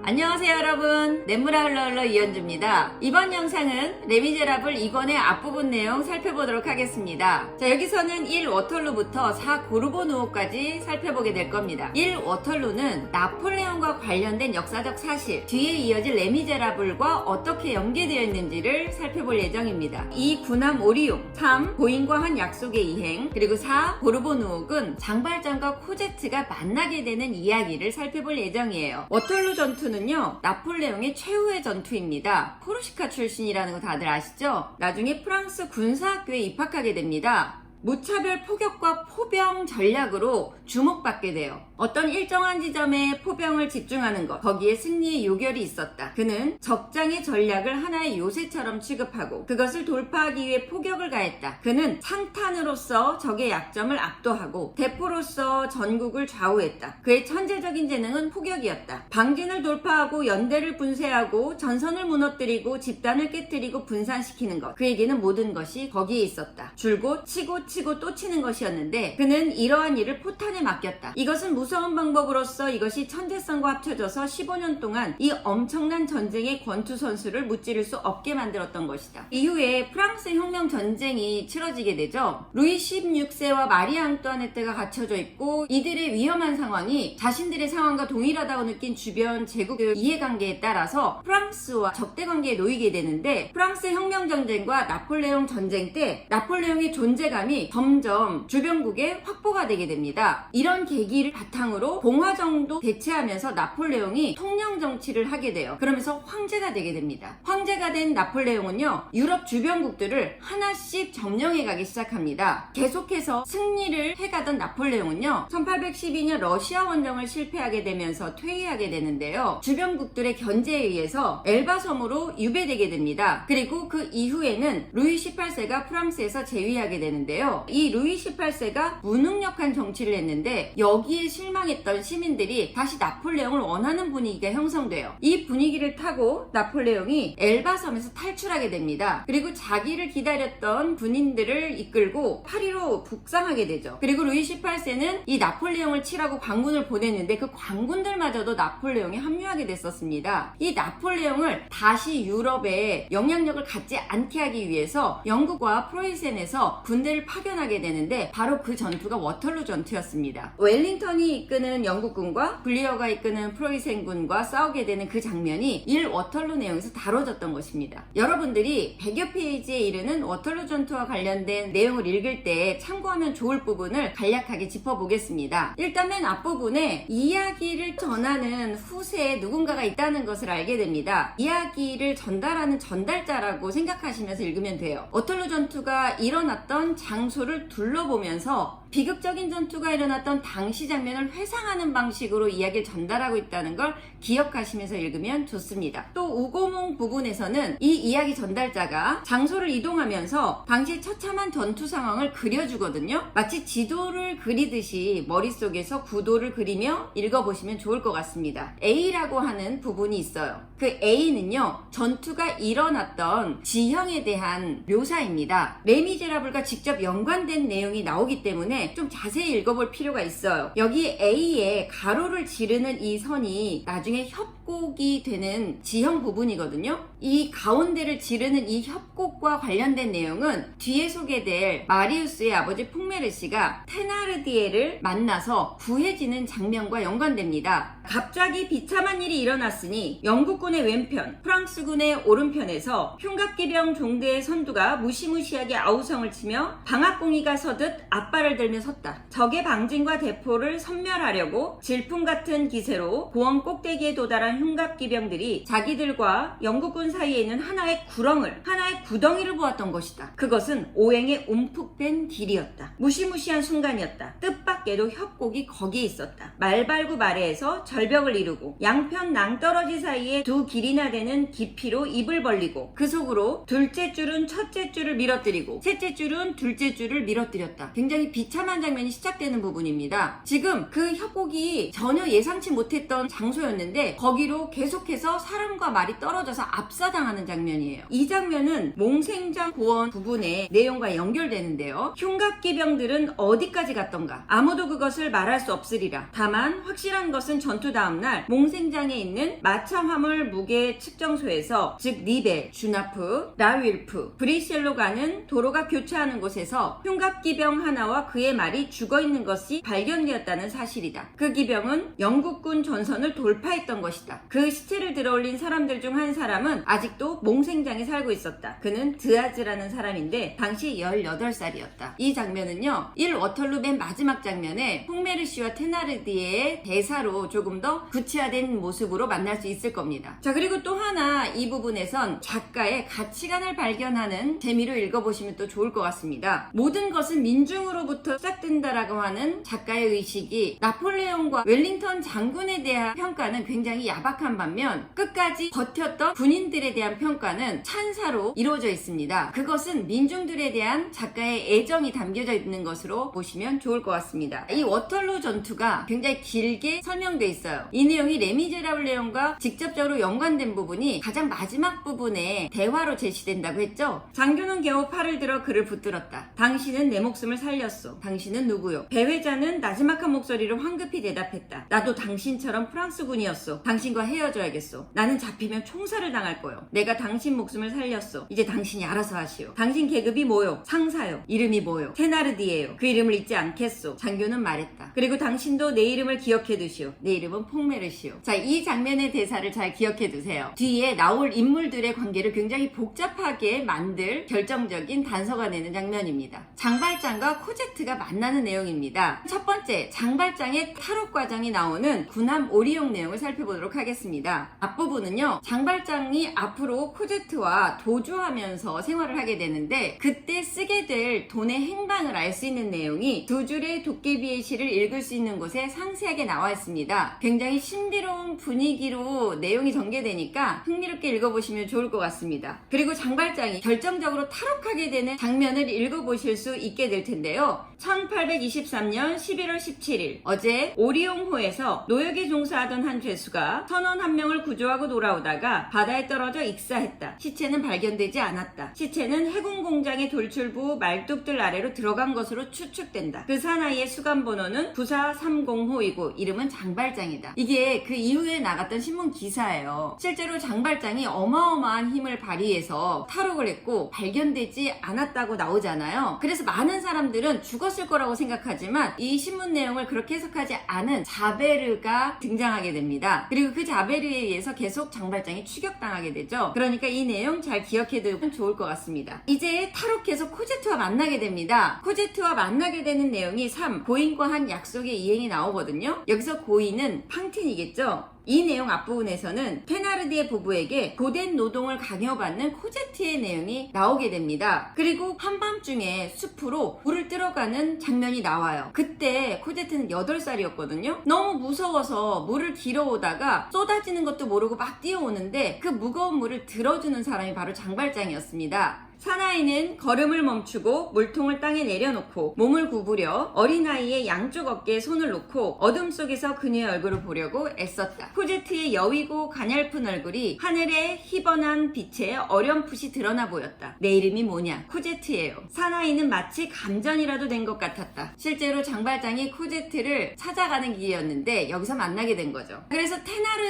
안녕하세요 여러분, 냇물아 흘러흘러 이현주입니다. 이번 영상은 레미제라블 2권의 앞부분 내용 살펴보도록 하겠습니다. 자, 여기서는 1 워털루부터 4 고르보누오까지 살펴보게 될 겁니다. 1 워털루는 나폴레옹과 관련된 역사적 사실, 뒤에 이어질 레미제라블과 어떻게 연계되어 있는지를 살펴볼 예정입니다. 2 군함 오리용, 3 고인과 한 약속의 이행, 그리고 4 고르보누옥은 장발장과 코제트가 만나게 되는 이야기를 살펴볼 예정이에요. 워털루 전투는요, 나폴레옹의 최후의 전투입니다. 코르시카 출신이라는 거 다들 아시죠? 나중에 프랑스 군사학교에 입학하게 됩니다. 무차별 포격과 포병 전략으로 주목받게 돼요. 어떤 일정한 지점에 포병을 집중하는 것, 거기에 승리의 요결이 있었다. 그는 적장의 전략을 하나의 요새처럼 취급하고 그것을 돌파하기 위해 포격을 가했다. 그는 창탄으로서 적의 약점을 압도하고 대포로서 전국을 좌우했다. 그의 천재적인 재능은 포격이었다. 방진을 돌파하고 연대를 분쇄하고 전선을 무너뜨리고 집단을 깨뜨리고 분산시키는 것, 그에게는 모든 것이 거기에 있었다. 줄곧 치고 또 치는 것이었는데 그는 이러한 일을 포탄에 맡겼다. 이것은 무서운 방법으로서 이것이 천재성과 합쳐져서 15년 동안 이 엄청난 전쟁의 권투선수를 무찌를 수 없게 만들었던 것이다. 이후에 프랑스 혁명 전쟁이 치러지게 되죠. 루이 16세와 마리 앙뚜아네트가 갇혀져 있고 이들의 위험한 상황이 자신들의 상황과 동일하다고 느낀 주변 제국의 이해관계에 따라서 프랑스와 적대관계에 놓이게 되는데, 프랑스 혁명 전쟁과 나폴레옹 전쟁 때 나폴레옹의 존재감이 점점 주변국에 확보가 되게 됩니다. 이런 계기를 바탕으로 봉화정도 대체하면서 나폴레옹이 통영 정치를 하게 돼요. 그러면서 황제가 되게 됩니다. 황제가 된 나폴레옹은요, 유럽 주변국들을 하나씩 점령해 가기 시작합니다. 계속해서 승리를 해가던 나폴레옹은요, 1812년 러시아 원정을 실패하게 되면서 퇴위하게 되는데요, 주변국들의 견제에 의해서 엘바 섬으로 유배되게 됩니다. 그리고 그 이후에는 루이 18세가 프랑스에서 재위하게 되는데요, 이 루이 18세가 무능력한 정치를 했는데 여기에 실망했던 시민들이 다시 나폴레옹을 원하는 분위기가 형성돼요. 이 분위기를 타고 나폴레옹이 엘바섬에서 탈출하게 됩니다. 그리고 자기를 기다렸던 군인들을 이끌고 파리로 북상하게 되죠. 그리고 루이 18세는 이 나폴레옹을 치라고 관군을 보냈는데 그 관군들마저도 나폴레옹에 합류하게 됐었습니다. 이 나폴레옹을 다시 유럽에 영향력을 갖지 않게 하기 위해서 영국과 프로이센에서 군대를 파견하게 되는데 바로 그 전투가 워털루 전투였습니다. 웰링턴이 이끄는 영국군과 블리어가 이끄는 프로이센군과 싸우게 되는 그 장면이 1 워털루 내용에서 다뤄졌던 것입니다. 여러분들이 100여 페이지에 이르는 워털루 전투와 관련된 내용을 읽을 때 참고하면 좋을 부분을 간략하게 짚어보겠습니다. 일단 맨 앞부분에 이야기를 전하는 후세에 누군가가 있다는 것을 알게 됩니다. 이야기를 전달하는 전달자라고 생각하시면서 읽으면 돼요. 워털루 전투가 일어났던 장소를 둘러보면서 비극적인 전투가 일어났던 당시 장면을 회상하는 방식으로 이야기를 전달하고 있다는 걸 기억하시면서 읽으면 좋습니다. 또 우고몽 부분에서는 이 이야기 전달자가 장소를 이동하면서 당시의 처참한 전투 상황을 그려주거든요. 마치 지도를 그리듯이 머릿속에서 구도를 그리며 읽어보시면 좋을 것 같습니다. A라고 하는 부분이 있어요. 그 A는요, 전투가 일어났던 지형에 대한 묘사입니다. 레미제라블과 직접 연관된 내용이 나오기 때문에 좀 자세히 읽어볼 필요가 있어요. 여기 A에 가로를 지르는 이 선이 나중에 협곡이 되는 지형 부분이거든요. 이 가운데를 지르는 이 협곡과 관련된 내용은 뒤에 소개될 마리우스의 아버지 풍메르시가 테나르디에를 만나서 구해지는 장면과 연관됩니다. 갑자기 비참한 일이 일어났으니 영국군의 왼편, 프랑스군의 오른편에서 흉갑기병 종대의 선두가 무시무시하게 아우성을 치며 방앗공이가 서듯 앞발을 들며 섰다. 적의 방진과 대포를 섬멸하려고 질풍 같은 기세로 보원 꼭대기에 도달한 흉갑기병들이 자기들과 영국군 사이에 있는 하나의 구렁을, 하나의 구덩이를 보았던 것이다. 그것은 오행에 움푹 뺀 길이었다. 무시무시한 순간이었다. 뜻밖에도 협곡이 거기에 있었다. 말발구 마레에서 절벽을 이루고 양편 낭떠러지 사이에 두 길이나 되는 깊이로 입을 벌리고 그 속으로 둘째 줄은 첫째 줄을 밀어뜨리고 셋째 줄은 둘째 줄을 밀어뜨렸다. 굉장히 비참한 비참한 장면이 시작되는 부분입니다. 지금 그 협곡이 전혀 예상치 못했던 장소였는데 거기로 계속해서 사람과 말이 떨어져서 압사당하는 장면이에요. 이 장면은 몽생장 고원 부분의 내용과 연결되는데요. 흉갑기병들은 어디까지 갔던가 아무도 그것을 말할 수 없으리라. 다만 확실한 것은 전투 다음날 몽생장에 있는 마차 화물 무게 측정소에서 즉 니베, 주나프, 라윌프, 브리셀로 가는 도로가 교차하는 곳에서 흉갑기병 하나와 그의 말이 죽어있는 것이 발견되었다는 사실이다. 그 기병은 영국군 전선을 돌파했던 것이다. 그 시체를 들어올린 사람들 중 한 사람은 아직도 몽생장에 살고 있었다. 그는 드아즈라는 사람인데 당시 18살이었다. 이 장면은요, 1 워털루 맨 마지막 장면에 퐁메르시와 테나르디에의 대사로 조금 더 구체화된 모습으로 만날 수 있을 겁니다. 자, 그리고 또 하나 이 부분에선 작가의 가치관을 발견하는 재미로 읽어보시면 또 좋을 것 같습니다. 모든 것은 민중으로부터 시작된다라고 하는 작가의 의식이 나폴레옹과 웰링턴 장군에 대한 평가는 굉장히 야박한 반면 끝까지 버텼던 군인들에 대한 평가는 찬사로 이루어져 있습니다. 그것은 민중들에 대한 작가의 애정이 담겨져 있는 것으로 보시면 좋을 것 같습니다. 이 워털루 전투가 굉장히 길게 설명돼 있어요. 이 내용이 레미제라블 내용과 직접적으로 연관된 부분이 가장 마지막 부분에 대화로 제시된다고 했죠. 장교는 겨우 팔을 들어 그를 붙들었다. 당신은 내 목숨을 살렸소. 당신은 누구요? 배회자는 나지막한 목소리로 황급히 대답했다. 나도 당신처럼 프랑스군이었소. 당신과 헤어져야겠소. 나는 잡히면 총살을 당할 거요. 내가 당신 목숨을 살렸소. 이제 당신이 알아서 하시오. 당신 계급이 뭐요? 상사요. 이름이 뭐요? 테나르디에요. 그 이름을 잊지 않겠소. 장교는 말했다. 그리고 당신도 내 이름을 기억해 두시오. 내 이름은 퐁메르시오. 자, 이 장면의 대사를 잘 기억해 두세요. 뒤에 나올 인물들의 관계를 굉장히 복잡하게 만들 결정적인 단서가 되는 장면입니다. 장발장과 코제트가 만나는 내용입니다. 첫 번째, 장발장의 탈옥 과정이 나오는 군함 오리용 내용을 살펴보도록 하겠습니다. 앞부분은요, 장발장이 앞으로 코제트와 도주하면서 생활을 하게 되는데 그때 쓰게 될 돈의 행방을 알 수 있는 내용이 두 줄의 도깨비의 시를 읽을 수 있는 곳에 상세하게 나와 있습니다. 굉장히 신비로운 분위기로 내용이 전개되니까 흥미롭게 읽어보시면 좋을 것 같습니다. 그리고 장발장이 결정적으로 탈옥하게 되는 장면을 읽어보실 수 있게 될 텐데요. 1823년 11월 17일 어제 오리옹호에서 노역에 종사하던 한 죄수가 선원 한 명을 구조하고 돌아오다가 바다에 떨어져 익사했다. 시체는 발견되지 않았다. 시체는 해군 공장의 돌출부 말뚝들 아래로 들어간 것으로 추측된다. 그 사나이의 수감 번호는 9430호이고 이름은 장발장이다. 이게 그 이후에 나갔던 신문 기사예요. 실제로 장발장이 어마어마한 힘을 발휘해서 탈옥을 했고 발견되지 않았다고 나오잖아요. 그래서 많은 사람들은 죽었을 거라고 생각하지만 이 신문 내용을 그렇게 해석하지 않은 자베르가 등장하게 됩니다. 그리고 그 자베르에 의해서 계속 장발장이 추격당하게 되죠. 그러니까 이 내용 잘 기억해두면 좋을 것 같습니다. 이제 탈옥해서 코제트와 만나게 됩니다. 코제트와 만나게 되는 내용이 3. 고인과 한 약속의 이행이 나오거든요. 여기서 고인은 팡틴이겠죠. 이 내용 앞부분에서는 테나르디에 부부에게 고된 노동을 강요받는 코제트의 내용이 나오게 됩니다. 그리고 한밤중에 숲으로 물을 들어가는 장면이 나와요. 그때 코제트는 8살이었거든요. 너무 무서워서 물을 길어오다가 쏟아지는 것도 모르고 막 뛰어오는데 그 무거운 물을 들어주는 사람이 바로 장발장이었습니다. 사나이는 걸음을 멈추고 물통을 땅에 내려놓고 몸을 구부려 어린아이의 양쪽 어깨에 손을 놓고 어둠 속에서 그녀의 얼굴을 보려고 애썼다. 코제트의 여위고 가냘픈 얼굴이 하늘의 희번한 빛에 어렴풋이 드러나 보였다. 내 이름이 뭐냐? 코제트예요. 사나이는 마치 감전이라도 된 것 같았다. 실제로 장발장이 코제트를 찾아가는 길이었는데 여기서 만나게 된 거죠. 그래서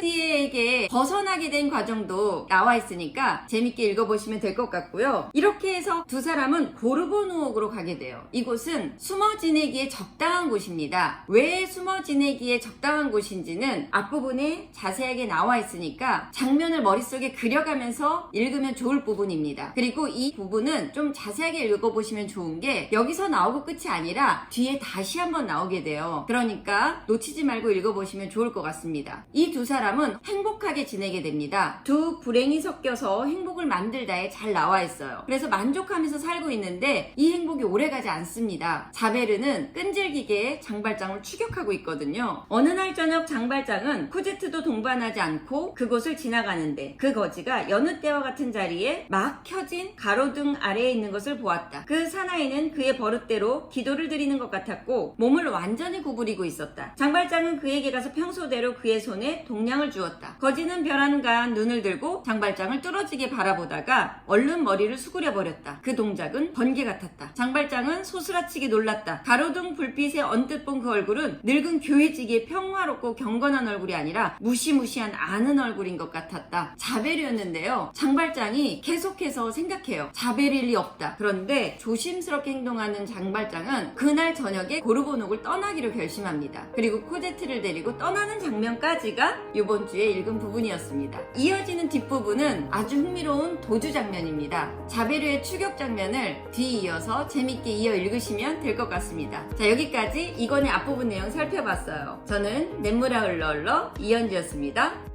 테나르디에게 벗어나게 된 과정도 나와 있으니까 재밌게 읽어보시면 될 것 같고요. 이렇게 해서 두 사람은 고르보누옥으로 가게 돼요. 이곳은 숨어 지내기에 적당한 곳입니다. 왜 숨어 지내기에 적당한 곳인지는 앞부분에 자세하게 나와 있으니까 장면을 머릿속에 그려가면서 읽으면 좋을 부분입니다. 그리고 이 부분은 좀 자세하게 읽어보시면 좋은 게 여기서 나오고 끝이 아니라 뒤에 다시 한번 나오게 돼요. 그러니까 놓치지 말고 읽어보시면 좋을 것 같습니다. 이 두 사람은 행복하게 지내게 됩니다. 두 불행이 섞여서 행복을 만들다에 잘 나와 있어요. 그래서 만족하면서 살고 있는데 이 행복이 오래가지 않습니다. 자베르는 끈질기게 장발장을 추격하고 있거든요. 어느 날 저녁 장발장은 코제트도 동반하지 않고 그곳을 지나가는데 그 거지가 여느 때와 같은 자리에 막 켜진 가로등 아래에 있는 것을 보았다. 그 사나이는 그의 버릇대로 기도를 드리는 것 같았고 몸을 완전히 구부리고 있었다. 장발장은 그에게 가서 평소대로 그의 손에 동량을 주었다. 거지는 벼랑간 눈을 들고 장발장을 뚫어지게 바라보다가 얼른 머리를 수그려 버렸다. 그 동작은 번개 같았다. 장발장은 소스라치게 놀랐다. 가로등 불빛에 언뜻 본 그 얼굴은 늙은 교회지기의 평화롭고 경건한 얼굴이 아니라 무시무시한 아는 얼굴인 것 같았다. 자베르였는데요. 장발장이 계속해서 생각해요. 자베르일 리 없다. 그런데 조심스럽게 행동하는 장발장은 그날 저녁에 고르보녹을 떠나기로 결심합니다. 그리고 코제트를 데리고 떠나는 장면까지가 이번 주에 읽은 부분이었습니다. 이어지는 뒷부분은 아주 흥미로운 도주 장면입니다. 자베르의 추격 장면을 뒤이어서 재밌게 이어 읽으시면 될 것 같습니다. 자, 여기까지 이권의 앞부분 내용 살펴봤어요. 저는 냇물아 흘러 흘러 이현주였습니다.